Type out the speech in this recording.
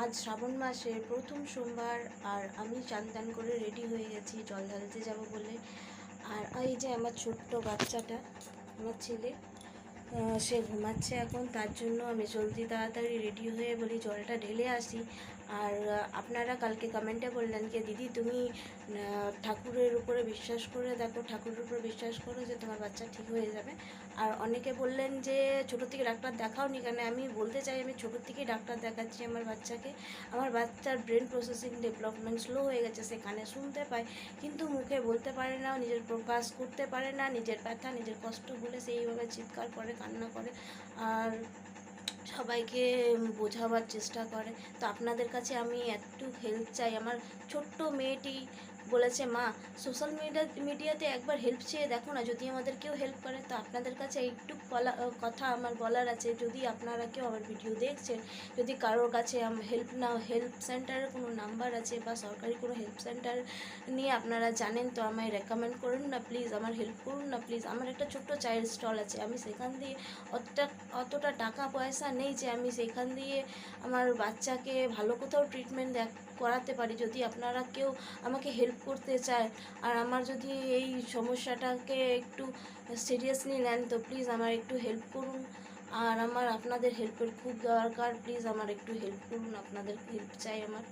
আজ শ্রাবণ মাসের প্রথম সোমবার, আর আমি চান টান করে রেডি হয়ে গেছি জল ঢালতে যাব বলে। আর এই যে আমার ছোট্ট বাচ্চাটা, আমার ছেলে, সে ঘুমাচ্ছে এখন, তার জন্য আমি জলদি তাড়াতাড়ি রেডি হয়ে বলি জলটা ঢেলে আসি। আর আপনারা কালকে কমেন্টে বললেন যে দিদি তুমি ঠাকুরের উপরে বিশ্বাস করে দেখো, ঠাকুরের উপরে বিশ্বাস করো যে তোমার বাচ্চা ঠিক হয়ে যাবে। আর অনেকে বললেন যে ছোটো থেকে ডাক্তার দেখাওনি কেন। আমি বলতে চাই আমি ছোটোর থেকেই ডাক্তার দেখাচ্ছি আমার বাচ্চাকে। আমার বাচ্চার ব্রেন প্রসেসিং ডেভেলপমেন্ট স্লো হয়ে গেছে, সে কানে শুনতে পায় কিন্তু মুখে বলতে পারে না, নিজের প্রকাশ করতে পারে না, নিজের ব্যথা নিজের কষ্ট বলে সেইভাবে চিৎকার করে, কান্না করে আর সবাইকে বোঝাবার চেষ্টা করে। তো আপনাদের কাছে আমি একটু হেল্প চাই। আমার ছোট্ট মেয়েটি বলেছে মা সোশ্যাল মিডিয়াতে একবার হেল্প চেয়ে দেখো না, যদি আমাদের কেউ হেল্প করে। তো আপনাদের কাছে একটু কথা আমার বলার আছে, যদি আপনারা কেউ আমার ভিডিও দেখছেন, যদি কারোর কাছে হেল্প সেন্টারের কোনো নাম্বার আছে বা সরকারি কোনো হেল্প সেন্টার নিয়ে আপনারা জানেন তো আমায় রেকমেন্ড করুন না প্লিজ, আমার হেল্প করুন না প্লিজ। আমার একটা ছোট্ট চায়ের স্টল আছে, আমি সেখান দিয়ে অতটা টাকা পয়সা নেই যে আমি সেখান দিয়ে আমার বাচ্চাকে ভালো কোথাও ট্রিটমেন্ট করাতে পারি। যদি আপনারা কেউ আমাকে হেল্প করতে চায় আর আমার যদি এই সমস্যাটাকে একটু সিরিয়াসলি নেন তো প্লিজ আমার একটু হেল্প করুন। আর আমার আপনাদের হেল্পের খুব দরকার, প্লিজ আমার একটু হেল্প করুন, আপনাদের হেল্প চাই আমার।